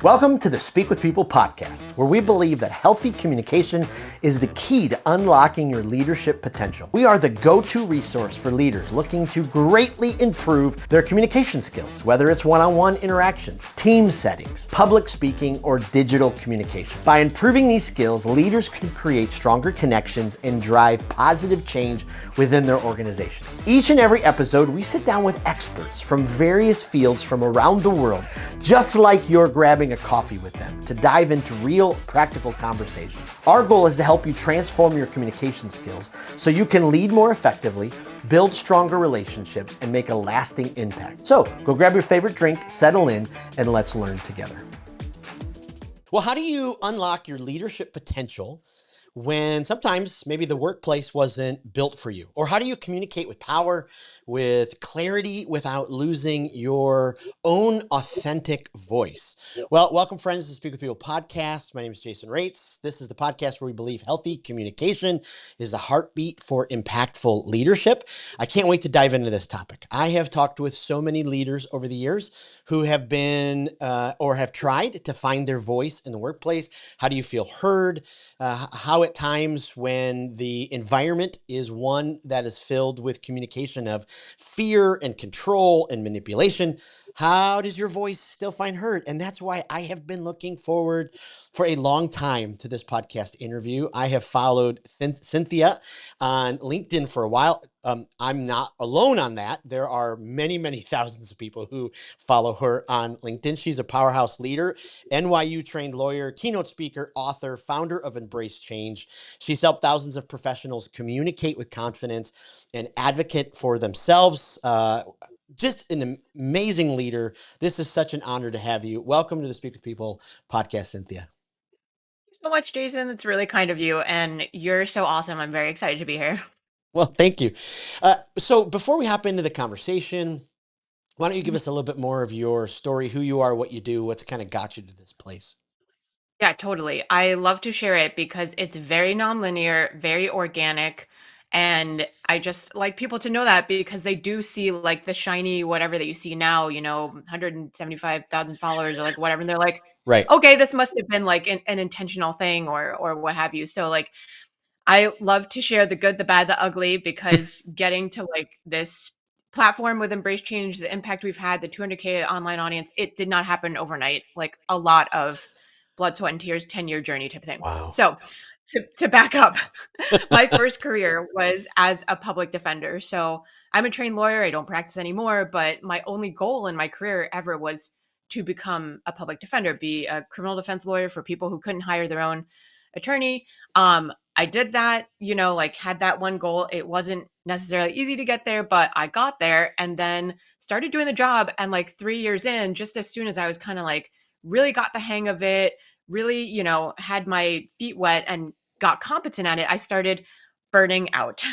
Welcome to the Speak with People podcast, where we believe that healthy communication is the key to unlocking your leadership potential. We are the go-to resource for leaders looking to greatly improve their communication skills, whether it's one-on-one interactions, team settings, public speaking, or digital communication. By improving these skills, leaders can create stronger connections and drive positive change within their organizations. Each and every episode, we sit down with experts from various fields from around the world, just like you're grabbing a coffee with them, to dive into real practical conversations. Our goal is to help you transform your communication skills so you can lead more effectively, build stronger relationships, and make a lasting impact. So go grab your favorite drink, settle in, and let's learn together. Well, how do you unlock your leadership potential when sometimes maybe the workplace wasn't built for you? Or how do you communicate with power, with clarity, without losing your own authentic voice? Well, welcome friends to the Speak with People podcast. My name is Jason Raitz. This is the podcast where we believe healthy communication is the heartbeat for impactful leadership. I can't wait to dive into this topic. I have talked with so many leaders over the years who have been or have tried to find their voice in the workplace. How do you feel heard? How at times when the environment is one that is filled with communication of fear and control and manipulation, how does your voice still find heard? And that's why I have been looking forward for a long time to this podcast interview. I have followed Cynthia on LinkedIn for a while. I'm not alone on that. There are many, many thousands of people who follow her on LinkedIn. She's a powerhouse leader, NYU trained lawyer, keynote speaker, author, founder of Embrace Change. She's helped thousands of professionals communicate with confidence and advocate for themselves. Just an amazing leader. This is such an honor to have you. Welcome to the Speak with People podcast, Cynthia. So much, Jason. It's really kind of you, and you're so awesome. I'm very excited to be here. Well, thank you. So before we hop into the conversation, why don't you give us a little bit more of your story, who you are, what you do, what's kind of got you to this place? Yeah, totally. I love to share it because it's very nonlinear, very organic, and I just like people to know that because they do see like the shiny whatever that you see now, 175,000 followers or like whatever, and they're like, Right. okay, this must have been like an intentional thing or what have you. So like I love to share the good, the bad, the ugly because getting to like this platform with Embrace Change, the impact we've had, the 200K online audience, it did not happen overnight. Like a lot of blood, sweat, and tears, 10-year journey type of thing. Wow. So to back up, my first career was as a public defender. So I'm a trained lawyer. I don't practice anymore, but my only goal in my career ever was to become a public defender, be a criminal defense lawyer for people who couldn't hire their own attorney. I did that, like had that one goal. It wasn't necessarily easy to get there, but I got there and then started doing the job. And like 3 years in, just as soon as I was kind of like really got the hang of it, really, had my feet wet and got competent at it, I started burning out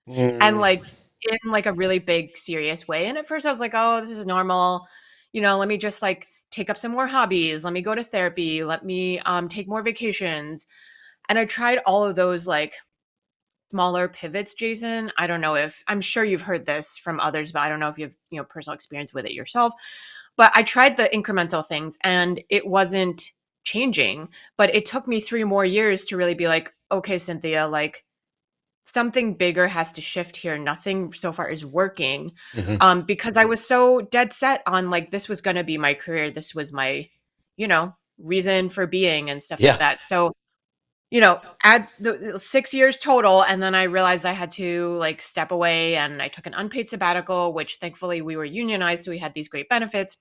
and Mm. like in like a really big, serious way. And at first I was like, oh, this is normal. Let me just like take up some more hobbies. Let me go to therapy. Let me take more vacations. And I tried all of those like smaller pivots, Jason. I don't know if I'm sure you've heard this from others, but I don't know if you have, personal experience with it yourself. But I tried the incremental things and it wasn't changing. But it took me 3 more years to really be like, okay, Cynthia, like something bigger has to shift here. Nothing so far is working. Mhm. Because I was so dead set on like this was gonna be my career. This was my, reason for being and stuff like Yeah. that. So add the 6 years total, and then I realized I had to, like, step away, and I took an unpaid sabbatical, which thankfully we were unionized, so we had these great benefits.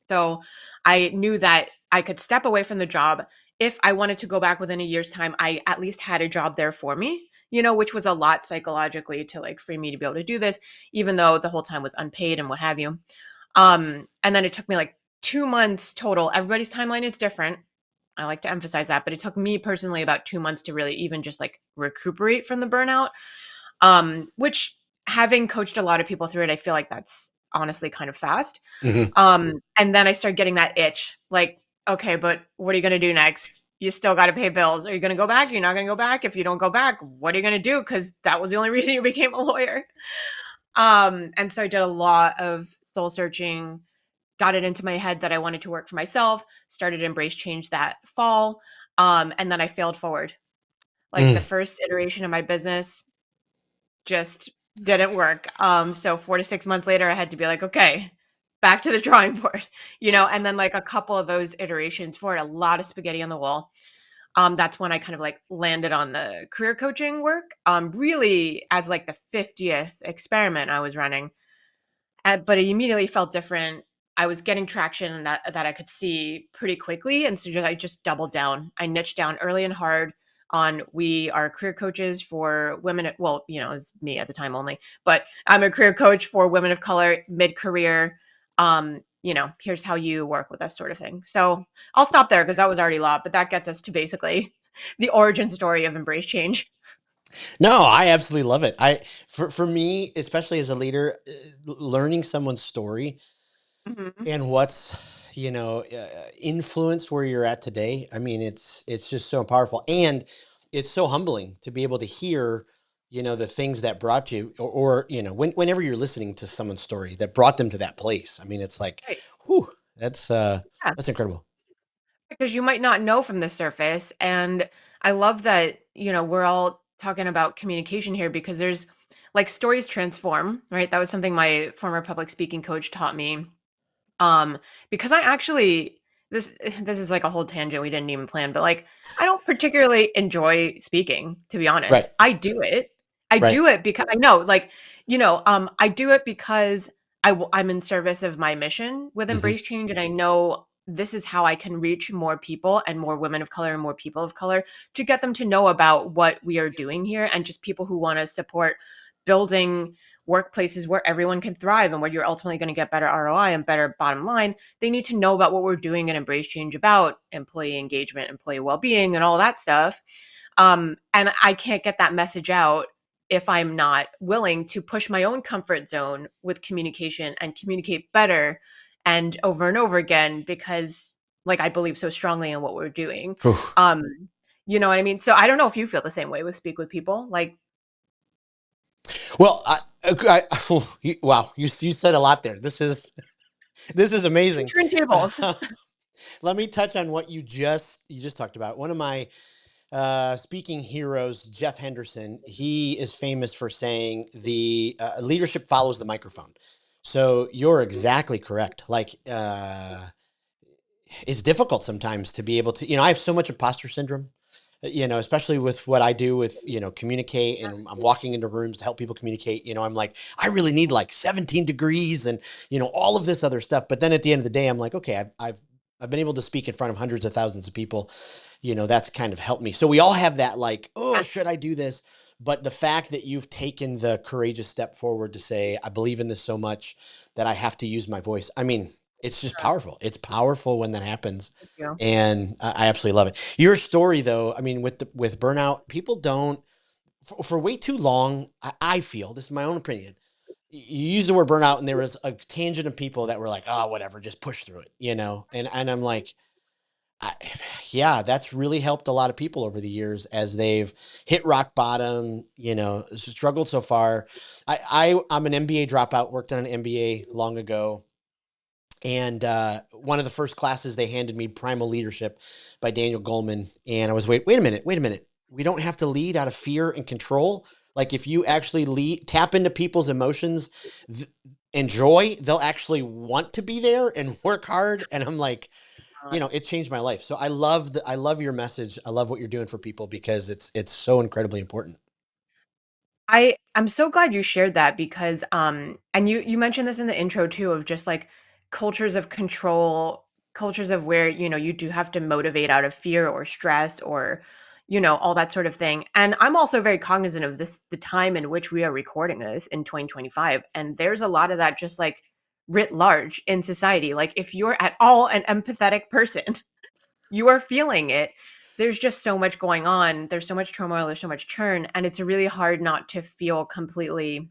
So I knew that I could step away from the job. If I wanted to go back within a year's time, I at least had a job there for me, which was a lot psychologically to, like, for me to be able to do this, even though the whole time was unpaid and what have you. And then it took me, like, 2 months total. Everybody's timeline is different. I like to emphasize that, but it took me personally about 2 months to really even just, like, recuperate from the burnout, which having coached a lot of people through it, I feel like that's honestly kind of fast. Mhm. And then I started getting that itch, like, "Okay, but what are you gonna do next? You still gotta pay bills. Are you gonna go back? You're not gonna go back? If you don't go back, what are you gonna do? Because that was the only reason you became a lawyer." And so I did a lot of soul searching, got it into my head that I wanted to work for myself, started Embrace Change that fall, and then I failed forward. Like the Mm. first iteration of my business just didn't work. So 4 to 6 months later, I had to be like, okay, back to the drawing board, and then like a couple of those iterations for it, a lot of spaghetti on the wall. That's when I kind of like landed on the career coaching work, really as like the 50th experiment I was running. But it immediately felt different. I was getting traction that I could see pretty quickly, and so I just doubled down. I niched down early and hard on we are career coaches for women. Well, it was me at the time only, but I'm a career coach for women of color mid-career. Here's how you work with us, sort of thing. So I'll stop there because that was already a lot, but that gets us to basically the origin story of Embrace Change. No, I absolutely love it. For me, especially as a leader, learning someone's story Hmm. and what's influenced where you're at today. I mean, it's just so powerful, and it's so humbling to be able to hear the things that brought you, or whenever you're listening to someone's story that brought them to that place. I mean, it's like, Right. whew, that's Yeah. that's incredible. Because you might not know from the surface. And I love that, we're all talking about communication here because there's like stories transform, right? That was something my former public speaking coach taught me. Um, because I actually this is like a whole tangent we didn't even plan, but like I don't particularly enjoy speaking, to be honest. Right, I do it. I right. do it because I know, like, I do it because I'm in service of my mission with Hmm. Embrace Change, and I know this is how I can reach more people and more women of color and more people of color to get them to know about what we are doing here, and just people who want to support building workplaces where everyone can thrive and where you're ultimately going to get better ROI and better bottom line. They need to know about what we're doing at Embrace Change about employee engagement, employee well-being, and all that stuff. And I can't get that message out if I'm not willing to push my own comfort zone with communication and communicate better and over again because like I believe so strongly in what we're doing. Whew. Um, you know what I mean? So I don't know if you feel the same way with Speak with People. Like Well, wow, you said a lot there. This is amazing. turn tables. Let me touch on what you just talked about. One of my speaking heroes, Jeff Henderson, he is famous for saying the leadership follows the microphone. So you're exactly correct. Like, it's difficult sometimes to be able to, I have so much imposter syndrome, especially with what I do with, communicate, and I'm walking into rooms to help people communicate. I'm like, I really need like 17 degrees and, all of this other stuff. But then at the end of the day, I'm like, okay, I've been able to speak in front of hundreds of thousands of people. That's kind of helped me. So we all have that, like, oh, should I do this? But the fact that you've taken the courageous step forward to say, I believe in this so much that I have to use my voice. I mean, it's just powerful. It's powerful when that happens. Thank you. And I absolutely love it. Your story, though, I mean, with burnout, people don't, for way too long, I feel, this is my own opinion. You use the word burnout, and there was a tangent of people that were like, oh, whatever, just push through it. And I'm like, I, yeah, that's really helped a lot of people over the years as they've hit rock bottom, struggled so far. I'm an MBA dropout, worked on an MBA long ago. And one of the first classes they handed me, Primal Leadership by Daniel Goleman. And I was, wait a minute. We don't have to lead out of fear and control. Like, if you actually tap into people's emotions and joy, they'll actually want to be there and work hard. And I'm like, it changed my life. So I love your message. I love what you're doing for people because it's so incredibly important. I'm so glad you shared that because and you mentioned this in the intro too of just like cultures of control, cultures of where, you do have to motivate out of fear or stress or all that sort of thing. And I'm also very cognizant of the time in which we are recording this in 2025, and there's a lot of that just like writ large in society. Like if you're at all an empathetic person, you are feeling it. There's just so much going on. There's so much turmoil, there's so much churn, and it's really hard not to feel completely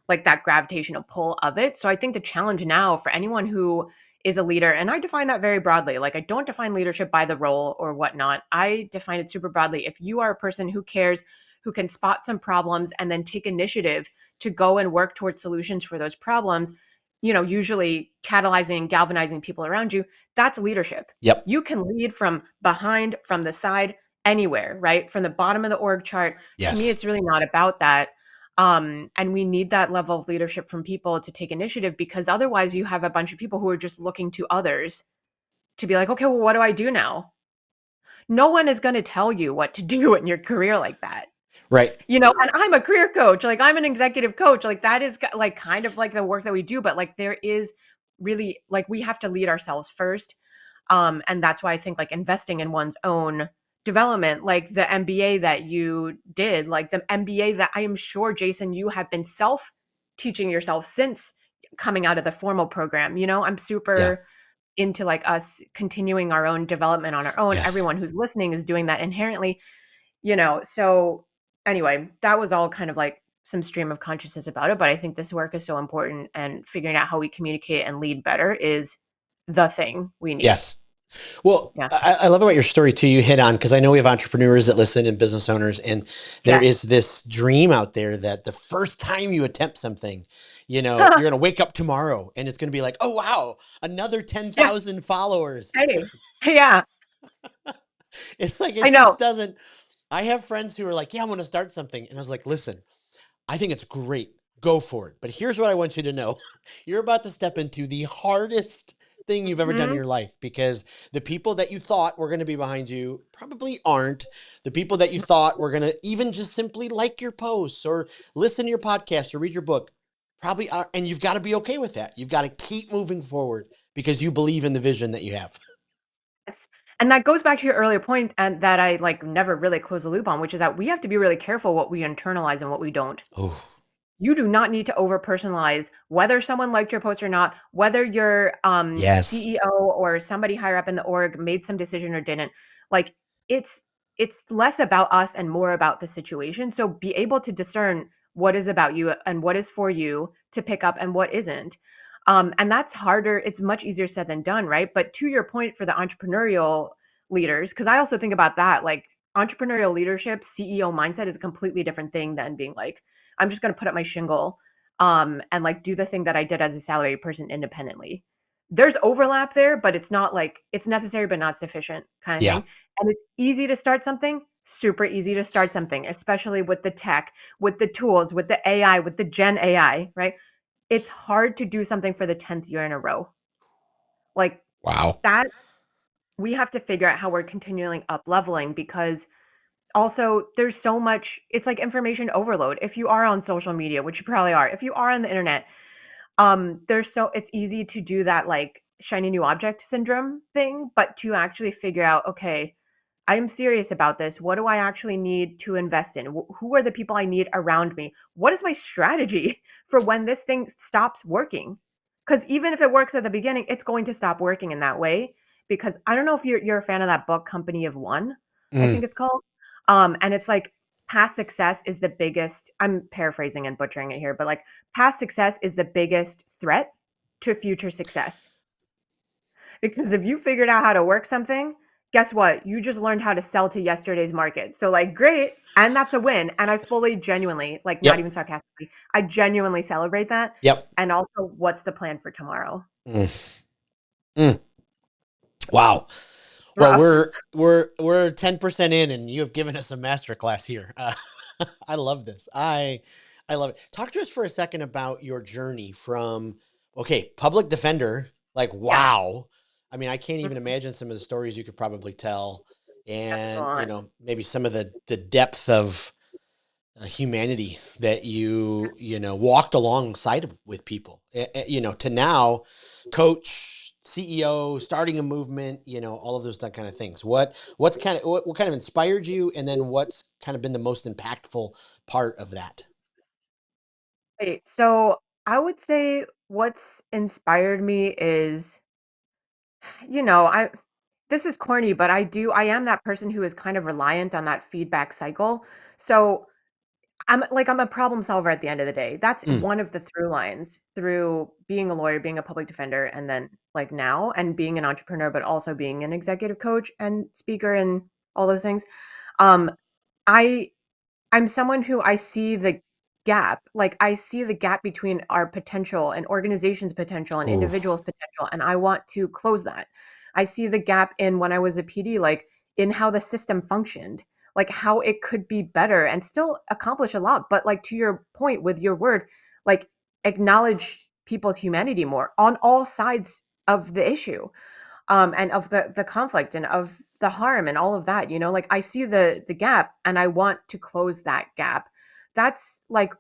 like that gravitational pull of it. So I think the challenge now for anyone who is a leader, and I define that very broadly. Like I don't define leadership by the role or whatnot. I define it super broadly. If you are a person who cares, who can spot some problems and then take initiative to go and work towards solutions for those problems, usually catalyzing, galvanizing people around you, that's leadership. Yep. You can lead from behind, from the side, anywhere, right? From the bottom of the org chart. To me, Yes. it's really not about that. And we need that level of leadership from people to take initiative, because otherwise you have a bunch of people who are just looking to others to be like, okay, well, what do I do now? No one is going to tell you what to do in your career like that. Right. And I'm a career coach, like I'm an executive coach, like that is like kind of like the work that we do, but like there is really like we have to lead ourselves first. And that's why I think like investing in one's own development, like the MBA that you did, like the MBA that I am sure, Jason, you have been self teaching yourself since coming out of the formal program. I'm Yeah. super into like us continuing our own development on our own. Yes. Everyone who's listening is doing that inherently. So anyway, that was all kind of like some stream of consciousness about it, but I think this work is so important, and figuring out how we communicate and lead better is the thing we need. Yes. Well, Yeah. I love about your story too. You hit on, because I know we have entrepreneurs that listen and business owners, and there Yeah. is this dream out there that the first time you attempt something, you're going to wake up tomorrow and it's going to be like, oh, wow, another Yeah. 10,000 followers. Exciting. Yeah. It's like, it I know. just doesn't. I have friends who are like, yeah, I'm going to start something. And I was like, listen, I think it's great. Go for it. But here's what I want you to know. You're about to step into the hardest thing you've ever done in Mhm. your life, because the people that you thought were going to be behind you probably aren't. The people that you thought were going to even just simply like your posts or listen to your podcast or read your book probably are. And you've got to be okay with that. You've got to keep moving forward because you believe in the vision that you have. Yes. And that goes back to your earlier point, and that I like never really close the loop on, which is that we have to be really careful what we internalize and what we don't. Oh, You do not need to over personalize whether someone liked your post or not, whether your yes. CEO or somebody higher up in the org made some decision or didn't. Like it's it's less about us and more about the situation. So be able to discern what is about you and what is for you to pick up and what isn't. And that's harder. It's much easier said than done, right? But to your point for the entrepreneurial leaders, because I also think about that, like entrepreneurial leadership, CEO mindset is a completely different thing than being like, I'm just going to put up my shingle and like do the thing that I did as a salaried person independently. There's overlap there, but it's not like it's necessary but not sufficient kind of Yeah. thing. And it's easy to start something, super easy to start something, especially with the tech, with the tools, with the AI, with the Gen AI, right? It's hard to do something for the 10th year in a row. Like Wow. that, we have to figure out how we're continually up leveling, because also there's so much, it's like information overload. If you are on social media, which you probably are, if you are on the internet, it's easy to do that like shiny new object syndrome thing, but to actually figure out, okay, I am serious about this. What do I actually need to invest in? Who are the people I need around me? What is my strategy for when this thing stops working? Because even if it works at the beginning, it's going to stop working in that way. Because I don't know if you're a fan of that book, Company of One, I Mm. think it's called. And it's like past success is the biggest, I'm paraphrasing and butchering it here, but like past success is the biggest threat to future success. Because if you figured out how to work something, guess what? You just learned how to sell to yesterday's market. So, like, great. And that's a win. And I fully, genuinely, like, not Yep. even sarcastically, I genuinely celebrate that. Yep. And also, what's the plan for tomorrow? Mm. Mm. Wow. Well, Rough. we're 10% in, and you have given us a masterclass here. I love this. I love it. Talk to us for a second about your journey from, okay, public defender, like, Yeah. wow. I mean, I can't even Mhm. imagine some of the stories you could probably tell, Yeah, it's a and lot. maybe some of the depth of humanity that walked alongside with people, to now coach, CEO, starting a movement, all of those kind of things. What kind of inspired you, and then what's kind of been the most impactful part of that? Wait, so I would say what's inspired me is, I this is corny, but I am that person who is kind of reliant on that feedback cycle. So I'm a problem solver at the end of the day. That's Mm, one of the through lines through being a lawyer, being a public defender, and then like now and being an entrepreneur, but also being an executive coach and speaker and all those things. Um, I I'm someone who I see the gap. Like I see the gap between our potential and organization's potential and Ooh. individuals' potential, and I want to close that. I see the gap in when I was a PD, like in how the system functioned, like how it could be better and still accomplish a lot. But like to your point with your word, like acknowledge people's humanity more on all sides of the issue, and of the conflict and of the harm and all of that. Like I see the gap and I want to close that gap. That's like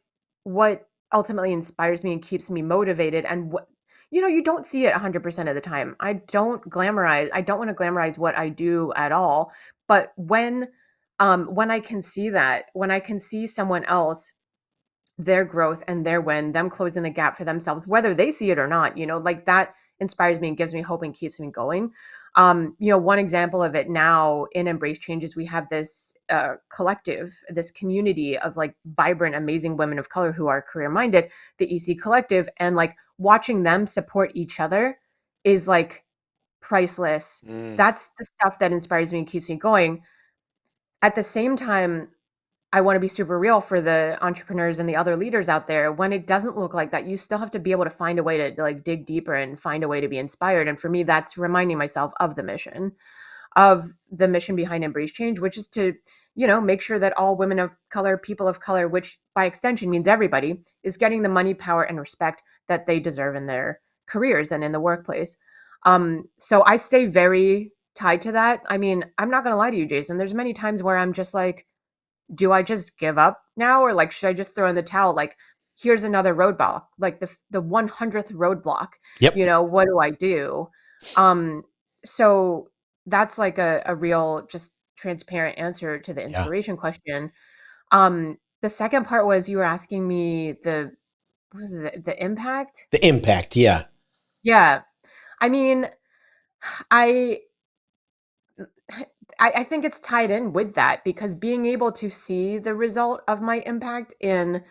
what ultimately inspires me and keeps me motivated. And what, you don't see it 100% of the time. I don't want to glamorize what I do at all. But when I can see that, when I can see someone else, their growth and their win, them closing the gap for themselves, whether they see it or not, like that inspires me and gives me hope and keeps me going. One example of it now in Embrace Changes, we have this collective, this community of like vibrant, amazing women of color who are career minded, the EC Collective, and like watching them support each other is like priceless. Mm. That's the stuff that inspires me and keeps me going. At the same time, I want to be super real for the entrepreneurs and the other leaders out there. When it doesn't look like that, you still have to be able to find a way to like dig deeper and find a way to be inspired. And for me, that's reminding myself of the mission behind Embrace Change, which is to, make sure that all women of color, people of color, which by extension means everybody, is getting the money, power, and respect that they deserve in their careers and in the workplace. So I stay very tied to that. I mean, I'm not going to lie to you, Jason. There's many times where I'm just like, do I just give up now, or like should I just throw in the towel? Like, here's another roadblock, like the 100th roadblock. Yep. What do I do? Um, so that's like a real, just transparent answer to the Yeah. inspiration question. The second part was you were asking me what was it, the impact. The impact. Yeah. Yeah, I mean, I I think it's tied in with that because being able to see the result of my impact in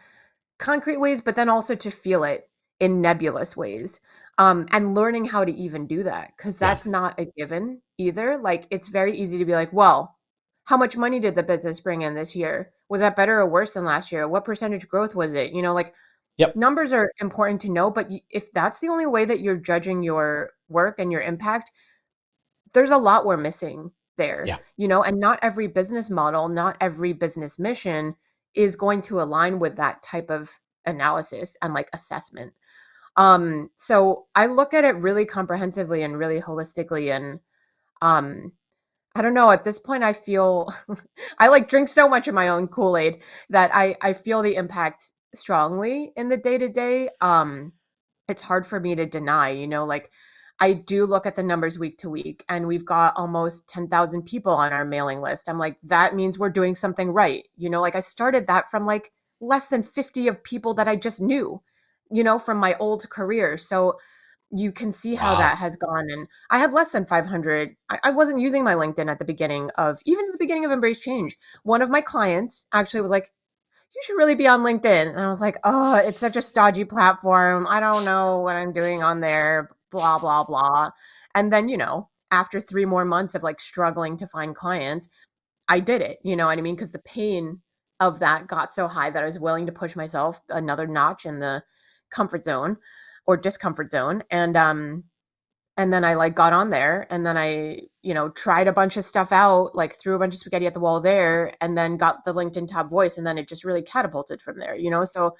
concrete ways, but then also to feel it in nebulous ways. And learning how to even do that, because Yeah. that's not a given either. Like, it's very easy to be like, well, how much money did the business bring in this year? Was that better or worse than last year? What percentage growth was it? Like Yep. numbers are important to know, but if that's the only way that you're judging your work and your impact, there's a lot we're missing there, Yeah. and not every business model, not every business mission is going to align with that type of analysis and like assessment. So I look at it really comprehensively and really holistically. And um, I don't know, at this point, I feel I like drink so much of my own Kool-Aid that I feel the impact strongly in the day to day. It's hard for me to deny, like I do look at the numbers week to week and we've got almost 10,000 people on our mailing list. I'm like, that means we're doing something right. Like I started that from like less than 50 of people that I just knew, from my old career. So you can see how Wow. that has gone. And I had less than 500. I wasn't using my LinkedIn at the beginning of, even at the beginning of Embrace Change. One of my clients actually was like, you should really be on LinkedIn. And I was like, oh, it's such a stodgy platform. I don't know what I'm doing on there, blah, blah, blah. And then, after 3 more months of like struggling to find clients, I did it. You know what I mean? Because the pain of that got so high that I was willing to push myself another notch in the comfort zone or discomfort zone. And then I like got on there and then I, tried a bunch of stuff out, like threw a bunch of spaghetti at the wall there and then got the LinkedIn top voice. And then it just really catapulted from there. So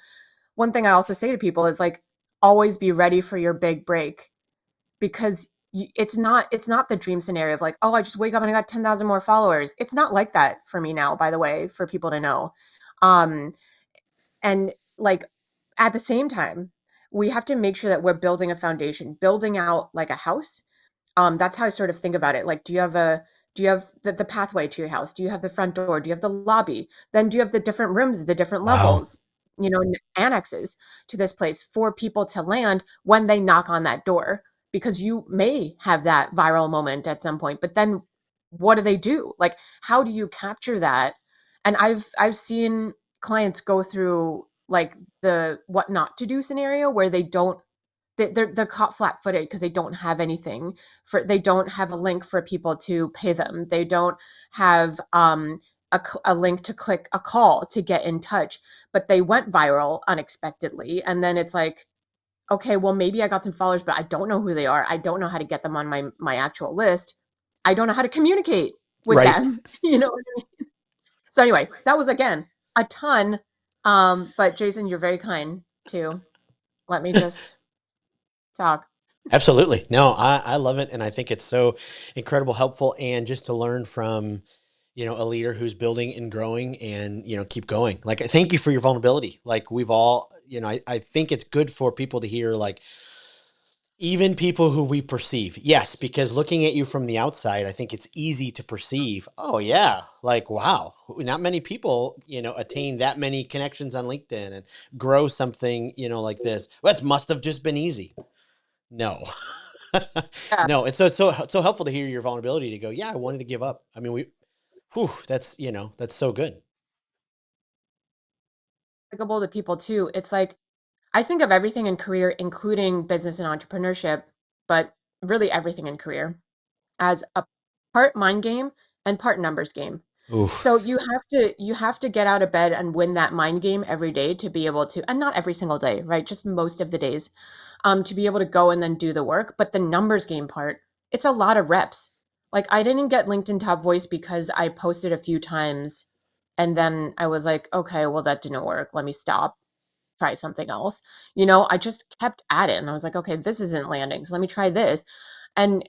one thing I also say to people is like, always be ready for your big break, because it's not the dream scenario of like, oh, I just wake up and I got 10,000 more followers. It's not like that for me now, by the way, for people to know. Um, and like at the same time, we have to make sure that we're building a foundation, building out like a house. That's how I sort of think about it. Like, do you have the pathway to your house? Do you have the front door? Do you have the lobby? Then do you have the different rooms, the different Wow. levels, annexes to this place for people to land when they knock on that door? Because you may have that viral moment at some point, but then what do they do? Like, how do you capture that? And I've seen clients go through like the what not to do scenario where they're caught flat-footed because they don't have anything they don't have a link for people to pay them. They don't have a link to click a call to get in touch, but they went viral unexpectedly. And then it's like, okay, well, maybe I got some followers, but I don't know who they are. I don't know how to get them on my actual list. I don't know how to communicate with Right. them. You know what I mean? So anyway, that was again a ton. But Jason, you're very kind to let me just talk. Absolutely. No, I love it. And I think it's so incredible, helpful. And just to learn from, a leader who's building and growing and, keep going. Like, thank you for your vulnerability. Like we've all, I think it's good for people to hear, like, even people who we perceive. Yes, because looking at you from the outside, I think it's easy to perceive, oh yeah, like, wow, not many people, attain that many connections on LinkedIn and grow something, like this. Well, that must have just been easy. No. Yeah, No, it's so helpful to hear your vulnerability to go, yeah, I wanted to give up. I mean, that's, that's so good. applicable to people too. It's like I think of everything in career, including business and entrepreneurship, but really everything in career as a part mind game and part numbers game. Oof. So you have to get out of bed and win that mind game every day to be able to, and not every single day, right? Just most of the days, to be able to go and then do the work. But the numbers game part, it's a lot of reps. Like I didn't get LinkedIn top voice because I posted a few times and then I was like, okay, well that didn't work. Let me stop, try something else. I just kept at it and I was like, okay, this isn't landing. So let me try this. And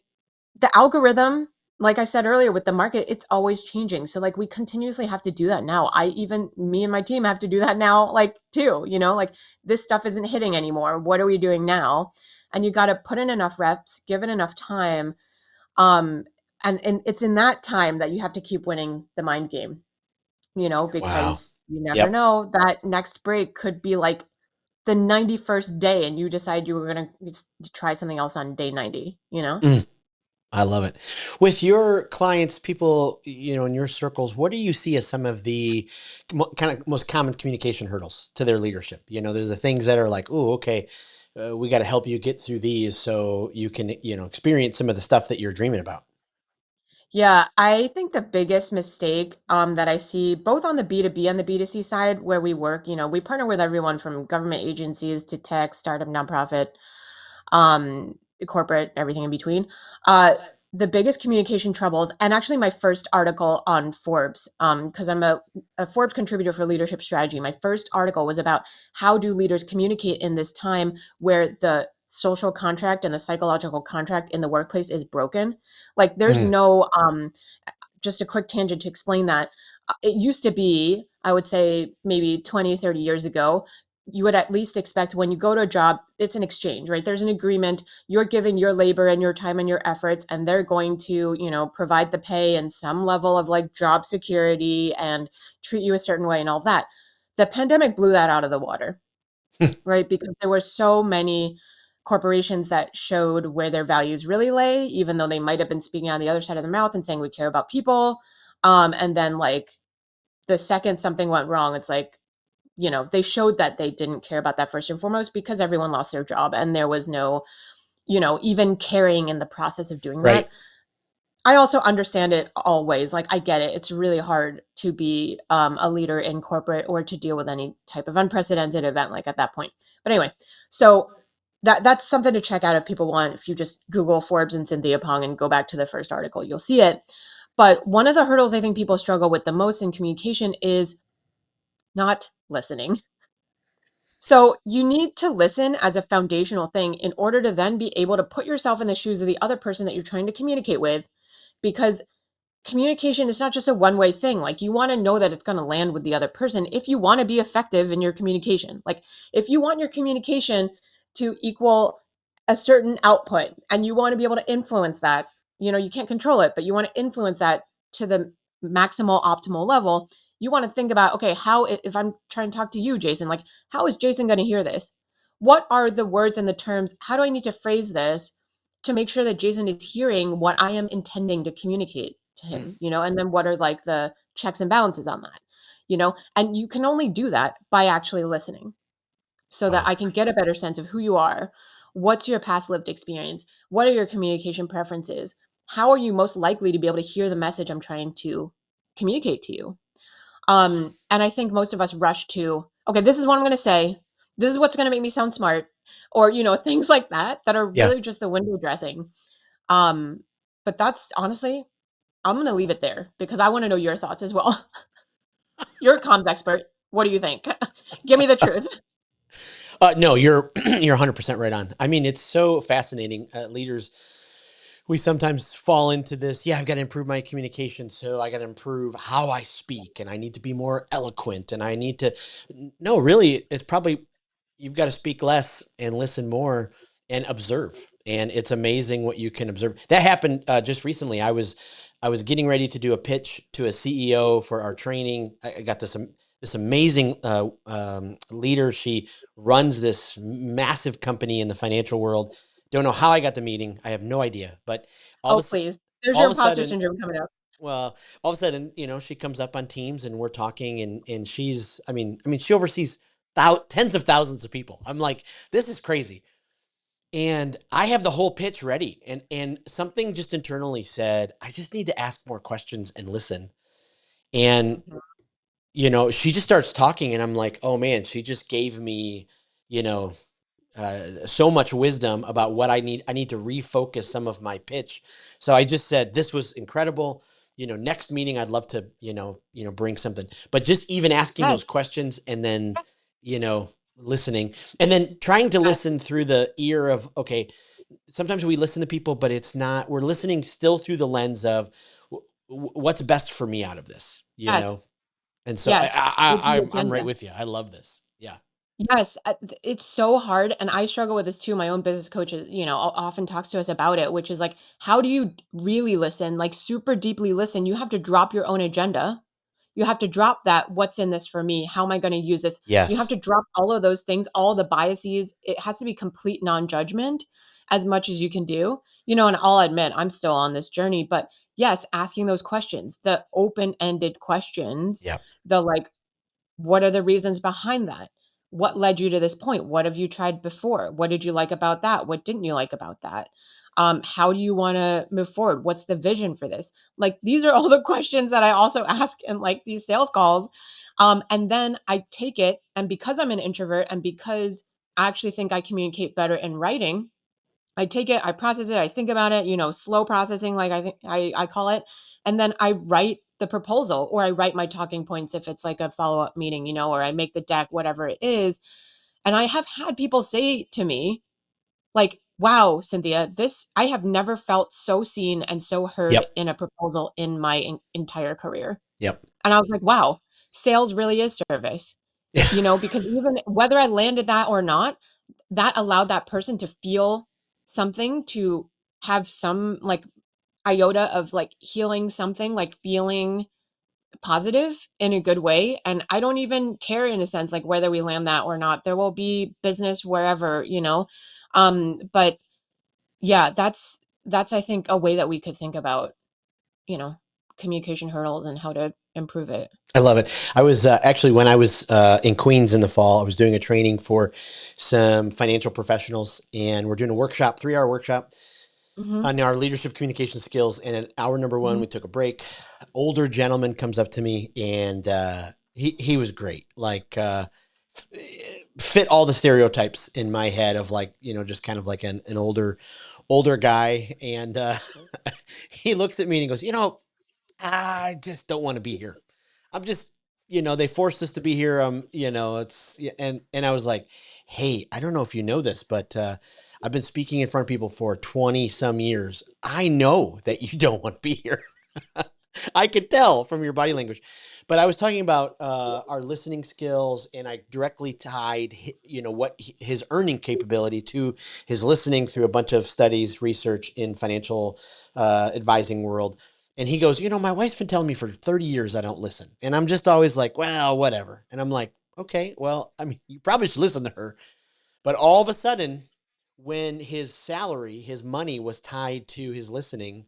the algorithm, like I said earlier with the market, it's always changing. So like we continuously have to do that now. Me and my team have to do that now, like too, like this stuff isn't hitting anymore. What are we doing now? And you got to put in enough reps, give it enough time. Um, and it's in that time that you have to keep winning the mind game, Wow. because you never Yep. know, that next break could be like the 91st day and you decide you were going to try something else on day 90. Mm, I love it. With your clients, people, in your circles, what do you see as some of the kind of most common communication hurdles to their leadership? There's the things that are like, oh, okay, we got to help you get through these so you can, experience some of the stuff that you're dreaming about. Yeah, I think the biggest mistake that I see both on the B2B and the B2C side where we work, we partner with everyone from government agencies to tech, startup, nonprofit, um, corporate, everything in between. Uh, the biggest communication troubles, and actually my first article on Forbes, because I'm a Forbes contributor for leadership strategy. My first article was about how do leaders communicate in this time where the social contract and the psychological contract in the workplace is broken. Like there's Mm, no just a quick tangent to explain that. It used to be, I would say maybe 20, 30 years ago, you would at least expect when you go to a job, it's an exchange, right? There's an agreement. You're giving your labor and your time and your efforts, and they're going to, provide the pay and some level of like job security and treat you a certain way and all that. The pandemic blew that out of the water, right? Because there were so many corporations that showed where their values really lay, even though they might have been speaking on the other side of their mouth and saying we care about people. And then like the second something went wrong, it's like, they showed that they didn't care about that first and foremost because everyone lost their job and there was no, even caring in the process of doing that. right. I also understand it always. Like I get it. It's really hard to be a leader in corporate or to deal with any type of unprecedented event like at that point. But anyway, so that's something to check out if people want. If you just Google Forbes and Cynthia Pong and go back to the first article, you'll see it. But one of the hurdles I think people struggle with the most in communication is not listening. So you need to listen as a foundational thing in order to then be able to put yourself in the shoes of the other person that you're trying to communicate with, because communication is not just a one-way thing. Like you want to know that it's going to land with the other person if you want to be effective in your communication. Like if you want your communication to equal a certain output and you want to be able to influence that, you can't control it, but you want to influence that to the maximal optimal level. You want to think about, okay, how, if I'm trying to talk to you, Jason, like how is Jason going to hear this? What are the words and the terms? How do I need to phrase this to make sure that Jason is hearing what I am intending to communicate to him, and then what are like the checks and balances on that, and you can only do that by actually listening so that Wow. I can get a better sense of who you are. What's your past lived experience? What are your communication preferences? How are you most likely to be able to hear the message I'm trying to communicate to you? And I think most of us rush to, okay, this is what I'm going to say. This is what's going to make me sound smart, or, things like that that are Yeah. really just the window dressing. Um, but that's honestly, I'm going to leave it there because I want to know your thoughts as well. You're a comms expert. What do you think? Give me the truth. No, you're you're 100% right on. I mean, it's so fascinating. Leaders, we sometimes fall into this. Yeah, I've got to improve my communication, so I got to improve how I speak, and I need to be more eloquent, and I need to. No, really, it's probably you've got to speak less and listen more and observe. And it's amazing what you can observe. That happened just recently. I was getting ready to do a pitch to a CEO for our training. I got this amazing leader. She runs this massive company in the financial world. Don't know how I got the meeting. I have no idea. But all Oh, of a please. There's all your of a imposter sudden, syndrome coming up. well, all of a sudden, she comes up on Teams and we're talking, and she's, she oversees tens of thousands of people. I'm like, this is crazy. And I have the whole pitch ready, and something just internally said, I just need to ask more questions and listen. And Mhm. she just starts talking, and I'm like, oh man, she just gave me, you know, so much wisdom about what I need. I need to refocus some of my pitch. So I just said, this was incredible. Next meeting, I'd love to, bring something, but just even asking Yes, those questions and then, listening and then trying to yes, listen through the ear of, okay, sometimes we listen to people, but it's not, we're listening still through the lens of what's best for me out of this, yes, And so yes, with the I'm right agenda. with you. I love this. Yeah. Yes, it's so hard, and I struggle with this too. My own business coach is, often talks to us about it, which is like, how do you really listen, like super deeply listen? You have to drop your own agenda. You have to drop that, what's in this for me? How am I going to use this? You have Yes. to drop all of those things, all the biases. It has to be complete non-judgment as much as you can do. And I'll admit I'm still on this journey, but yes, asking those questions, the open-ended questions, Yeah. the like, what are the reasons behind that? What led you to this point? What have you tried before? What did you like about that? What didn't you like about that? How do you want to move forward? What's the vision for this? Like, these are all the questions that I also ask in like these sales calls. And then I take it, and because I'm an introvert and because I actually think I communicate better in writing, I take it, I process it, I think about it, slow processing, like I think I call it, and then I write the proposal, or I write my talking points if it's like a follow-up meeting, or I make the deck, whatever it is. And I have had people say to me, like, wow, Cynthia, this, I have never felt so seen and so heard Yep. in a proposal in my entire career. Yep. And I was like, wow, sales really is service, because even whether I landed that or not, that allowed that person to feel something, to have some like iota of like healing something, like feeling positive in a good way. And I don't even care in a sense, like whether we land that or not. There will be business wherever. But yeah, that's I think a way that we could think about, you know, communication hurdles and how to improve it. I love it. I was actually, when I was in Queens in the fall, I was doing a training for some financial professionals, and we're doing a workshop, 3 hour workshop Hmm. on our leadership communication skills. And at hour number one, Hmm. we took a break. Older gentleman comes up to me, and he was great. Like fit all the stereotypes in my head of, like, just kind of like an older guy. And he looks at me and he goes, I just don't want to be here. I'm just, they forced us to be here. It's, yeah, and I was like, hey, I don't know if you know this, but I've been speaking in front of people for 20 some years. I know that you don't want to be here. I could tell from your body language. But I was talking about our listening skills, and I directly tied, his earning capability to his listening through a bunch of studies, research in financial advising world. And he goes, my wife's been telling me for 30 years I don't listen. And I'm just always like, well, whatever. And I'm like, okay, well, you probably should listen to her. But all of a sudden, when his salary, his money was tied to his listening,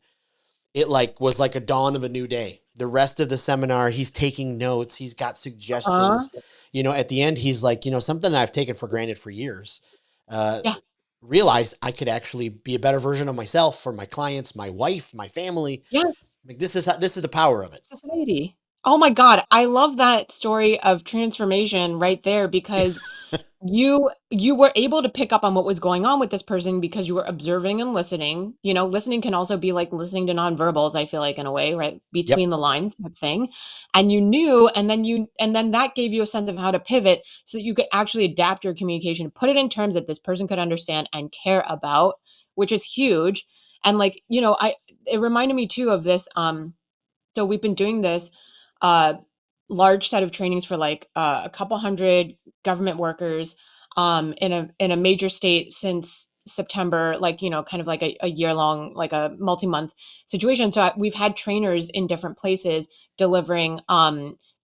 it like was like a dawn of a new day. The rest of the seminar, he's taking notes, he's got Uh, suggestions. At the end, he's like, something that I've taken for granted for years. Uh, yeah. Realized I could actually be a better version of myself for my clients, my wife, my family. Yes. Like, this is the power of it. Society. Oh my God, I love that story of transformation right there because you were able to pick up on what was going on with this person because you were observing and listening. You know, listening can also be like listening to nonverbals, I feel like in a way, right? Between Yep. the lines type thing. And you knew, and then that gave you a sense of how to pivot so that you could actually adapt your communication, put it in terms that this person could understand and care about, which is huge. And like, it reminded me too of this, so we've been doing this uh, large set of trainings for like a couple hundred government workers in a major state since September, like kind of like a year long, like a multi-month situation. So we've had trainers in different places delivering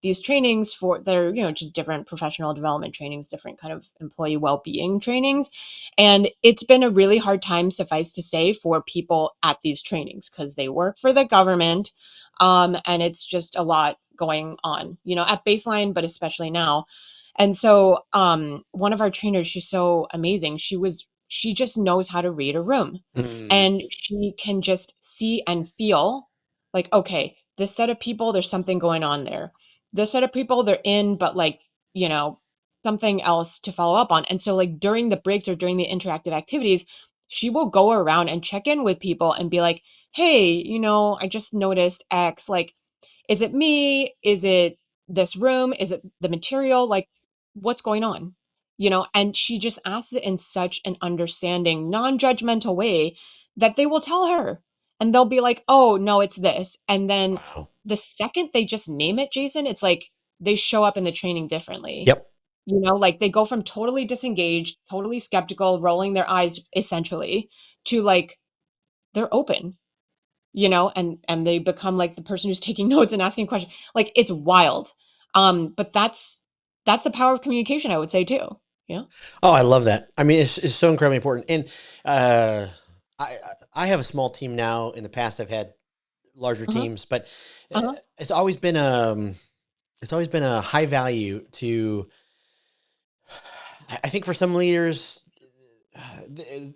these trainings for their just different professional development trainings, different kind of employee well-being trainings, and it's been a really hard time, suffice to say, for people at these trainings because they work for the government, and it's just a lot going on, at baseline, but especially now. And so, one of our trainers, she's so amazing. She just knows how to read a room, Mm. and she can just see and feel like, okay, this set of people, there's something going on there. This set of people, they're in, but like, you know, something else to follow up on. And so, like, during the breaks or during the interactive activities, she will go around and check in with people and be like, hey, I just noticed X. Like, is it me? Is it this room? Is it the material? Like, what's going on? And she just asks it in such an understanding, non judgmental way that they will tell her. And they'll be like, oh, no, it's this. And then Wow. the second they just name it, Jason, it's like they show up in the training differently. Yep. Like they go from totally disengaged, totally skeptical, rolling their eyes essentially, to like they're open, and they become like the person who's taking notes and asking questions. Like it's wild. But that's the power of communication, I would say too. Yeah. Oh, I love that. I mean, it's so incredibly important. And uh, I I have a small team now. In the past, I've had larger Uh-huh. teams, but Uh-huh. it's always been it's always been a high value to. I think for some leaders,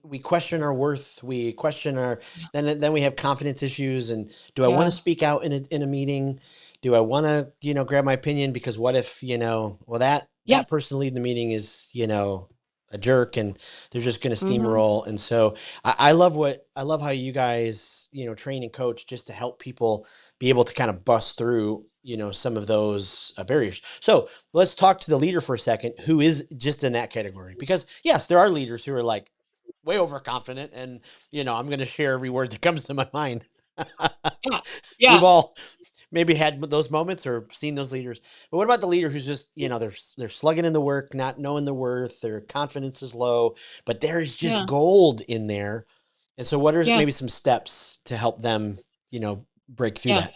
we question our worth. We question our Yeah. then we have confidence issues. And do I want to Yeah. speak out in a meeting? Do I want to grab my opinion? Because what if well Yeah. that person leading the meeting is a jerk and they're just going to Mhm. steamroll. And so I love how you guys train and coach just to help people be able to kind of bust through some of those barriers. So let's talk to the leader for a second, who is just in that category. Because yes, there are leaders who are like way overconfident, and I'm going to share every word that comes to my mind. Yeah. We've Yeah. all maybe had those moments or seen those leaders. But what about the leader who's just they're slugging in the work, not knowing the worth, their confidence is low, but there is just Yeah. gold in there. And so, what are Yeah. maybe some steps to help them break through Yeah. that?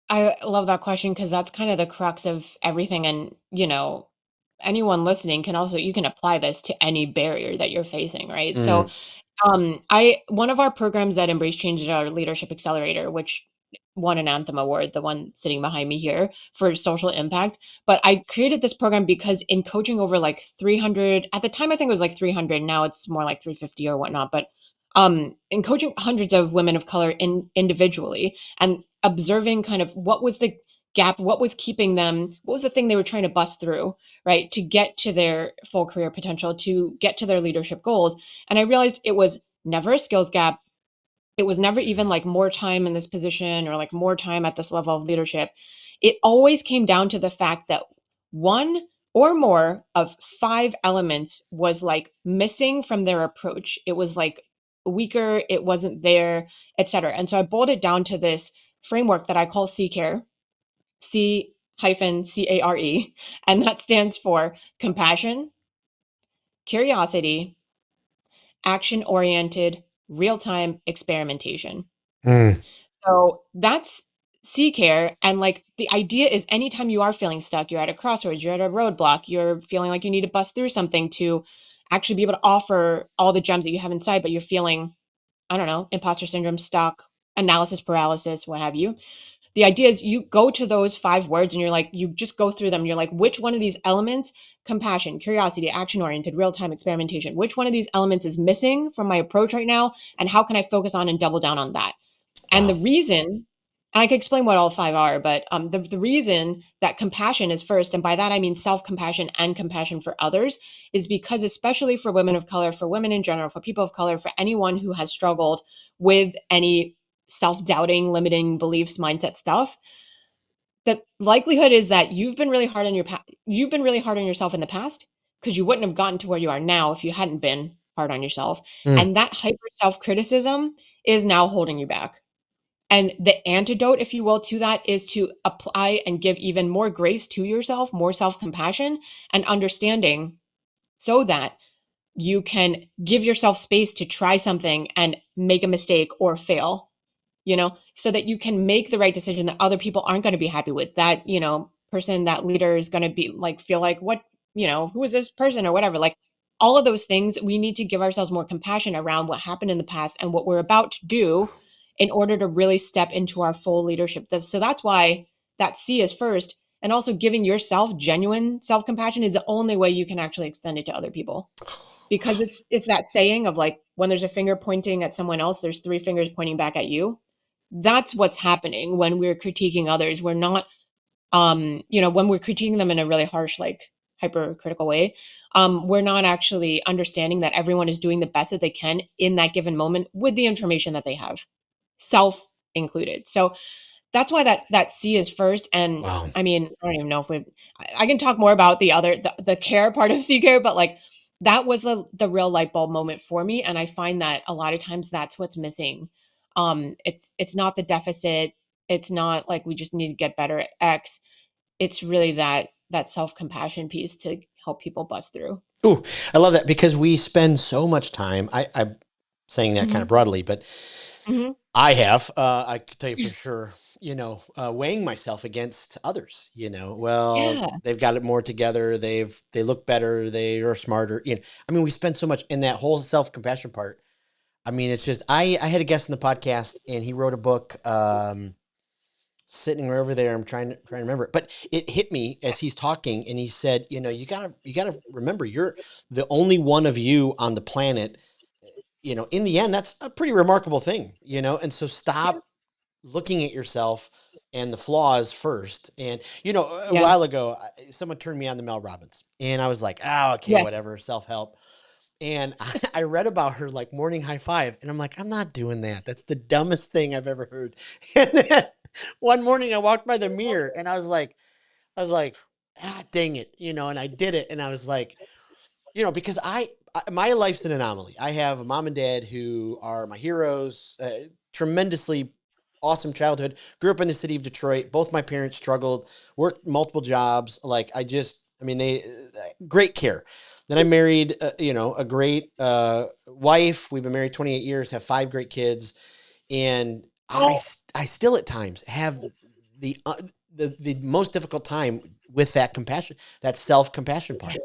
I love that question because that's kind of the crux of everything. And, anyone listening can also, you can apply this to any barrier that you're facing, right? So, Mm, I one of our programs at Embrace Change is our Leadership Accelerator, which won an Anthem Award, the one sitting behind me here for social impact. But I created this program because in coaching over like 300, at the time I think it was like 300, now it's more like 350 or whatnot. But in coaching hundreds of women of color individually and observing kind of what was the gap, what was keeping them, what was the thing they were trying to bust through, right, to get to their full career potential, to get to their leadership goals. And I realized it was never a skills gap. It was never even like more time in this position or like more time at this level of leadership. It always came down to the fact that one or more of five elements was like missing from their approach. It was like weaker, it wasn't there, etc. And so I boiled it down to this framework that I call C-CARE, C-CARE, and that stands for compassion, curiosity, action oriented, real time experimentation. mm, So that's C care. And like the idea is anytime you are feeling stuck, you're at a crossroads, you're at a roadblock, you're feeling like you need to bust through something to actually be able to offer all the gems that you have inside, but you're feeling, I don't know, imposter syndrome, stuck, analysis paralysis, what have you. The idea is you go to those five words and you're like, you just go through them. You're like, which one of these elements, compassion, curiosity, action oriented, real time experimentation, which one of these elements is missing from my approach right now? And how can I focus on and double down on that? And the wow. reason I can explain what all five are, but the reason that compassion is first, and by that I mean self compassion and compassion for others, is because, especially for women of color, for women in general, for people of color, for anyone who has struggled with any self doubting, limiting beliefs, mindset stuff, the likelihood is that you've been really hard on yourself in the past because you wouldn't have gotten to where you are now if you hadn't been hard on yourself. Mm. And that hyper self criticism is now holding you back. And the antidote, if you will, to that is to apply and give even more grace to yourself, more self compassion and understanding so that you can give yourself space to try something and make a mistake or fail, so that you can make the right decision that other people aren't going to be happy with. That, person, that leader is going to be like, feel like, what, who is this person or whatever. Like all of those things, we need to give ourselves more compassion around what happened in the past and what we're about to do in order to really step into our full leadership. So that's why that C is first. And also giving yourself genuine self compassion is the only way you can actually extend it to other people, because it's that saying of like, when there's a finger pointing at someone else, there's three fingers pointing back at you. That's what's happening when we're critiquing others. We're not, when we're critiquing them in a really harsh, like hypercritical way, we're not actually understanding that everyone is doing the best that they can in that given moment with the information that they have, self included. So that's why that C is first. And Wow. I mean, I don't even know if I can talk more about the care part of C care, but like that was the real light bulb moment for me. And I find that a lot of times that's what's missing. It's not the deficit. It's not like we just need to get better at X. It's really that self-compassion piece to help people bust through. Ooh, I love that because we spend so much time. I'm saying that kind of Hmm. broadly, but Hmm. I have. I could tell you for sure. Weighing myself against others. Well, Yeah. they've got it more together. They look better. They are smarter. I mean, we spend so much in that whole self compassion part. I mean, it's just I had a guest in the podcast, and he wrote a book. Sitting over there, I'm trying to remember it, but it hit me as he's talking, and he said, you gotta remember, you're the only one of you on the planet. In the end, that's a pretty remarkable thing. And so Yeah. stop looking at yourself and the flaws first. And a Yeah. while ago, someone turned me on to Mel Robbins, and I was like, okay, Yes. whatever, self help. And I read about her like morning high five, and I'm like, I'm not doing that. That's the dumbest thing I've ever heard. And then one morning I walked by the mirror, and I was like, dang it, and I did it, and I was like, because my life's an anomaly. I have a mom and dad who are my heroes. Tremendously awesome childhood. Grew up in the city of Detroit. Both my parents struggled, worked multiple jobs. Like I mean, they great care. Then I married, a great wife. We've been married 28 years. Have five great kids, and Oh, I still at times have the uh, the most difficult time with that compassion, that self compassion part.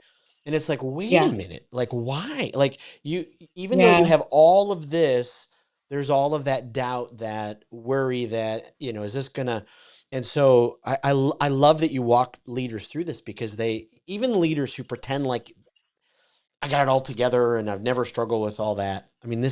And it's like, wait a yeah. minute, like why? Like even though you Yeah. have all of this, there's all of that doubt, that worry, that is this gonna? And so I love that you walk leaders through this, because even leaders who pretend like I got it all together and I've never struggled with all that. I mean,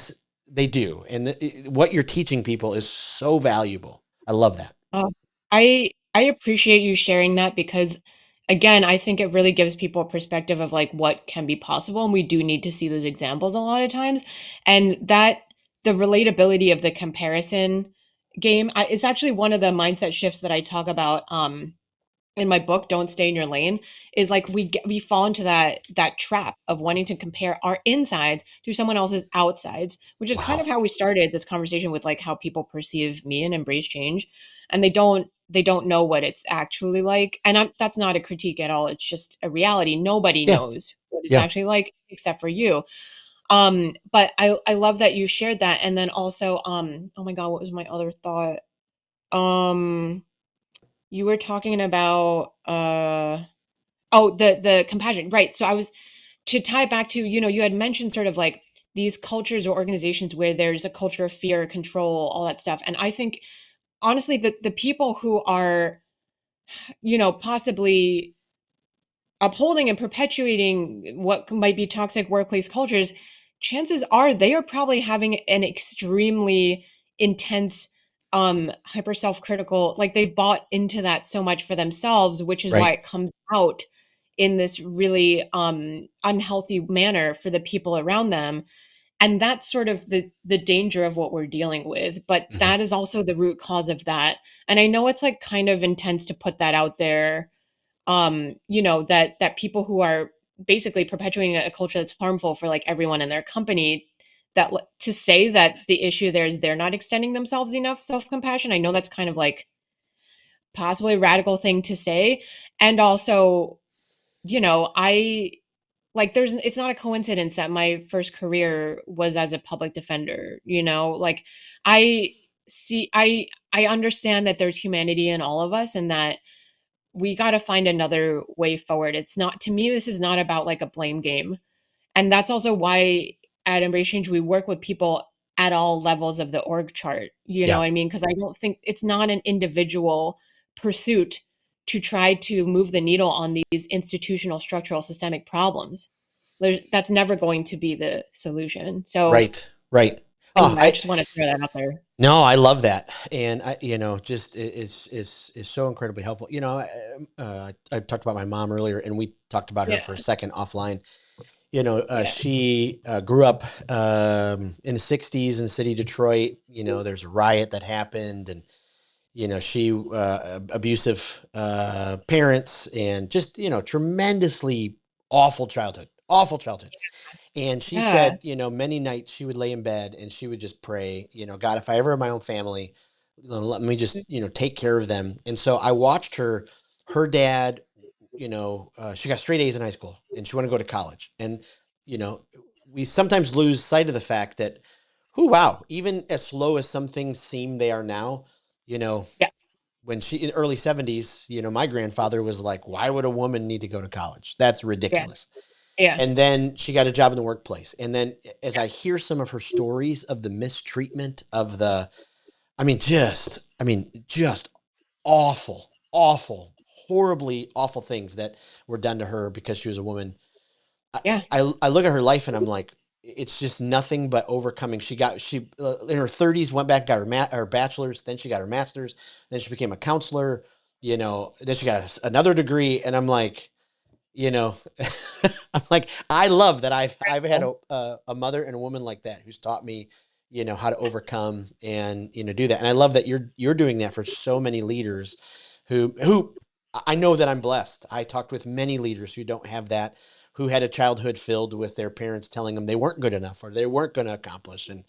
they do, and what you're teaching people is so valuable. I love that. Oh, I appreciate you sharing that because again, I think it really gives people a perspective of like what can be possible, and we do need to see those examples a lot of times. And that the relatability of the comparison game is actually one of the mindset shifts that I talk about in my book, Don't Stay in Your Lane. Is like we fall into that trap of wanting to compare our insides to someone else's outsides, which is kind Wow. of how we started this conversation with like how people perceive me and embrace change. And they don't know what it's actually like. And that's not a critique at all. It's just a reality. Nobody Yeah. knows what it's Yeah. actually like except for you. But I love that you shared that. And then also, oh my God, what was my other thought? Um, you were talking about oh, the compassion, right. So I was to tie it back to, you had mentioned sort of like these cultures or organizations where there's a culture of fear, control, all that stuff. And I think honestly the people who are, possibly upholding and perpetuating what might be toxic workplace cultures, chances are they are probably having an extremely intense hyper self-critical, like they've bought into that so much for themselves, which is why Right. it comes out in this really unhealthy manner for the people around them. And that's sort of the danger of what we're dealing with, but Mhm. that is also the root cause of that. And I know it's like kind of intense to put that out there, that people who are basically perpetuating a culture that's harmful for like everyone in their company, to say that the issue there is they're not extending themselves enough self-compassion. I know that's kind of like possibly a radical thing to say. And also, I like there's it's not a coincidence that my first career was as a public defender, like I I understand that there's humanity in all of us and that we got to find another way forward. It's not, to me, this is not about like a blame game. And that's also why at Embrace Change we work with people at all levels of the org chart. You know Yeah. what I mean? Because I don't think it's not an individual pursuit to try to move the needle on these institutional, structural, systemic problems. That's never going to be the solution. So Right. Right. Oh, anyway, I just want to throw that out there. no, I love that, and just is so incredibly helpful. I talked about my mom earlier, and we talked about her Yeah. for a second offline. Yeah. She grew up in the '60s in the city of Detroit. There's a riot that happened, and she abusive parents, and just tremendously awful childhood. And she Yeah. said, many nights she would lay in bed and she would just pray, God, if I ever have my own family, let me just, take care of them. And so I watched her dad, she got straight A's in high school and she wanted to go to college. And, you know, we sometimes lose sight of the fact that, wow, even as slow as some things seem they are now, you know, Yeah. when she in early 70s, my grandfather was like, why would a woman need to go to college? That's Yeah. ridiculous. Yeah. And then she got a job in the workplace. And then as I hear some of her stories of the mistreatment of just awful, awful, horribly awful things that were done to her because she was a woman. I, Yeah. I look at her life and I'm like, it's just nothing but overcoming. She in her 30s went back, got her bachelor's, then she got her master's, then she became a counselor, then she got another degree. And I'm like, you know I'm like, I love that I've had a mother and a woman like that who's taught me how to overcome and do that. And I love that you're doing that for so many leaders who I know that I'm blessed. I talked with many leaders who don't have that, who had a childhood filled with their parents telling them they weren't good enough or they weren't going to accomplish. And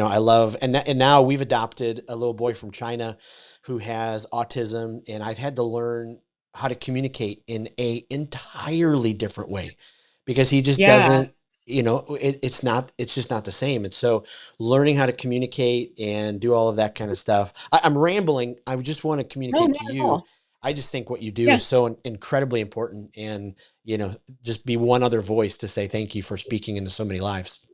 I love, and now we've adopted a little boy from China who has autism, and I've had to learn how to communicate in a entirely different way because he just Yeah. doesn't, it's just not the same. And so learning how to communicate and do all of that kind of stuff. I'm rambling. I just want to No, communicate not to at you. all. I just think what you do Yeah. is so incredibly important, and, just be one other voice to say thank you for speaking into so many lives.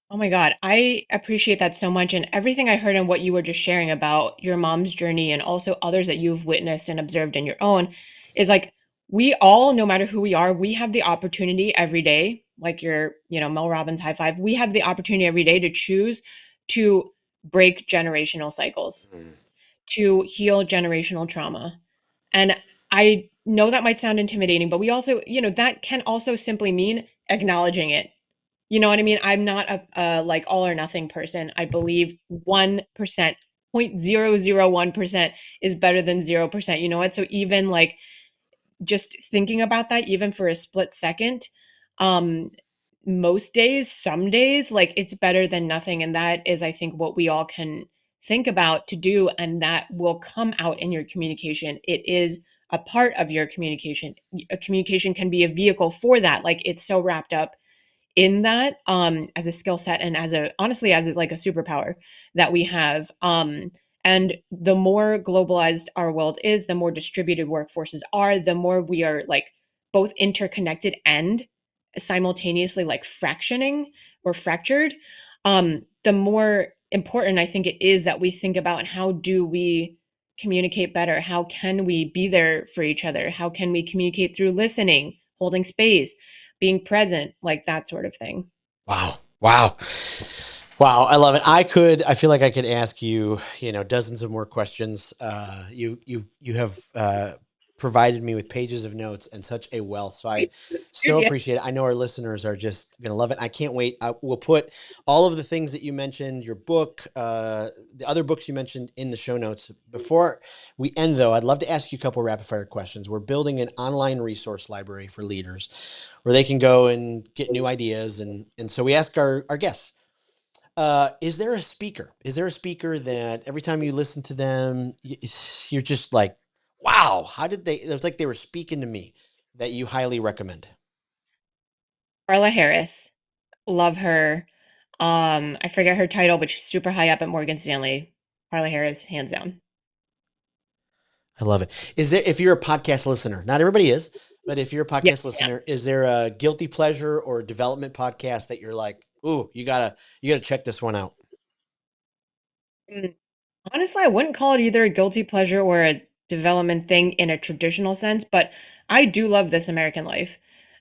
Oh my God. I appreciate that so much. And everything I heard and what you were just sharing about your mom's journey and also others that you've witnessed and observed in your own is like, we all, no matter who we are, we have the opportunity every day, like your, Mel Robbins high five, we have the opportunity every day to choose to break generational cycles, Mm. to heal generational trauma. And I know that might sound intimidating, but we also, that can also simply mean acknowledging it. You know what I mean? I'm not a like all or nothing person. I believe 1%, 0.001% is better than 0%. You know what? So even like just thinking about that, even for a split second, um, most days, some days, like it's better than nothing. And that is, I think, what we all can think about to do. And that will come out in your communication. It is a part of your communication. A communication can be a vehicle for that. Like it's so wrapped up in that as a skill set and as a honestly as a, like a superpower that we have, and the more globalized our world is, the more distributed workforces are, the more we are like both interconnected and simultaneously like fractioning or fractured, the more important I think it is that we think about how do we communicate better, how can we be there for each other, how can we communicate through listening, holding space, being present, like that sort of thing. Wow. Wow. Wow, I love it. I feel like I could ask you, dozens of more questions. You have provided me with pages of notes and such a wealth. So I so Yeah. appreciate it. I know our listeners are just going to love it. I can't wait. We'll put all of the things that you mentioned, your book, the other books you mentioned in the show notes. Before we end, though, I'd love to ask you a couple rapid fire questions. We're building an online resource library for leaders where they can go and get new ideas. And so we ask our guests, is there a speaker? Is there a speaker that every time you listen to them, you're just like, wow, how did they? It was like they were speaking to me, that you highly recommend? Carla Harris, love her. I forget her title, but she's super high up at Morgan Stanley. Carla Harris, hands down. I love it. Is there, if you're a podcast listener, not everybody is, but if you're a Yeah. podcast listener, is there a guilty pleasure or development podcast that you're like, ooh, you gotta check this one out? Mm, Honestly, I wouldn't call it either a guilty pleasure or a development thing in a traditional sense, but I do love This American Life.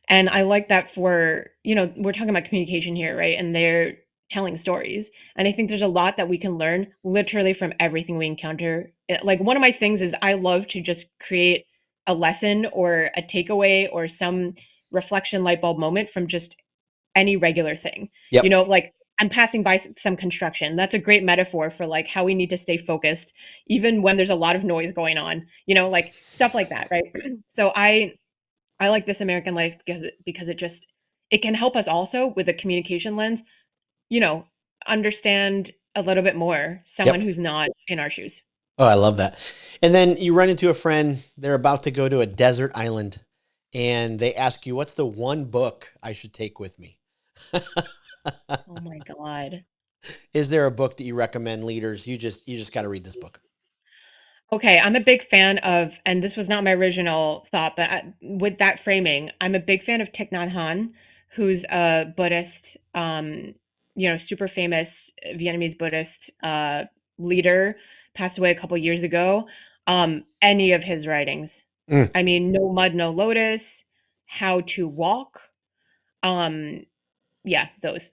And I like that for, we're talking about communication here, right? And they're telling stories. And I think there's a lot that we can learn literally from everything we encounter. Like one of my things is I love to just create a lesson or a takeaway or some reflection light bulb moment from just any regular thing. Yep. Like I'm passing by some construction. That's a great metaphor for like how we need to stay focused even when there's a lot of noise going on. Like stuff like that, right? So I like This American Life because it can help us also with a communication lens, you know, understand a little bit more someone Yep. who's not in our shoes. Oh, I love that. And then you run into a friend, they're about to go to a desert island, and they ask you, what's the one book I should take with me? Oh my God. Is there a book that you recommend leaders? You just got to read this book. Okay, I'm a big fan of, and this was not my original thought, but with that framing, I'm a big fan of Thich Nhat Hanh, who's a Buddhist, super famous Vietnamese Buddhist leader, passed away a couple years ago. Any of his writings, Mm, I mean, No Mud, No Lotus, How to Walk, um, yeah, those.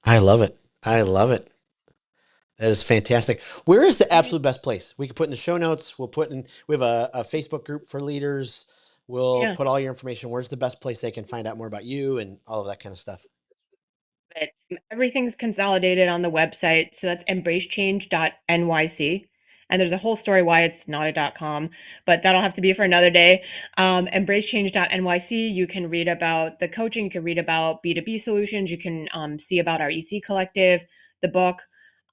I love it. I love it. That is fantastic. Where is the absolute best place? We can put in the show notes. We have a Facebook group for leaders. We'll Yeah. put all your information. Where's the best place they can find out more about you and all of that kind of stuff? But everything's consolidated on the website. So that's embracechange.nyc. And there's a whole story why it's not a .com, but that'll have to be for another day. Embracechange.nyc, you can read about the coaching, you can read about B2B solutions, you can see about our EC collective, the book,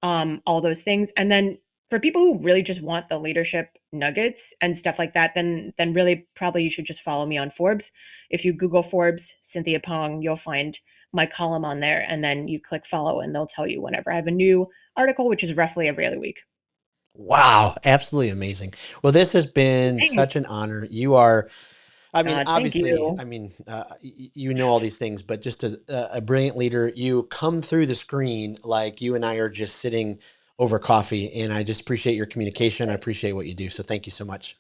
all those things. And then for people who really just want the leadership nuggets and stuff like that, then really probably you should just follow me on Forbes. If you Google Forbes, Cynthia Pong, you'll find my column on there, and then you click follow and they'll tell you whenever I have a new article, which is roughly every other week. Wow, absolutely amazing. Well, this has been Thanks. such an honor. You are, I mean, God, thank obviously, you. you know all these things, but just a brilliant leader. You come through the screen like you and I are just sitting over coffee, and I just appreciate your communication. I appreciate what you do. So thank you so much.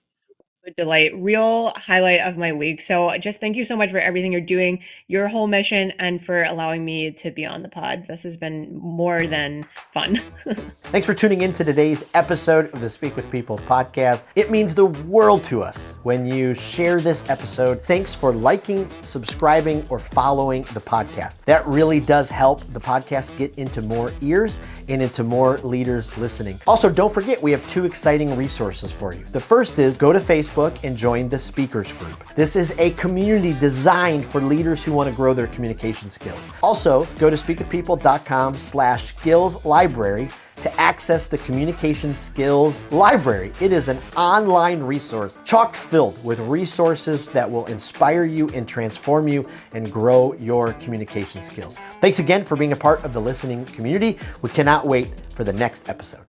Good delight, real highlight of my week. So just thank you so much for everything you're doing, your whole mission, and for allowing me to be on the pod. This has been more than fun. Thanks for tuning in to today's episode of the Speak with People podcast. It means the world to us when you share this episode. Thanks for liking, subscribing, or following the podcast. That really does help the podcast get into more ears and into more leaders listening. Also, don't forget, we have 2 exciting resources for you. The first is go to Facebook and join the speakers group. This is a community designed for leaders who want to grow their communication skills. Also, go to speakwithpeople.com/skills library to access the Communication Skills Library. It is an online resource chock filled with resources that will inspire you and transform you and grow your communication skills. Thanks again for being a part of the listening community. We cannot wait for the next episode.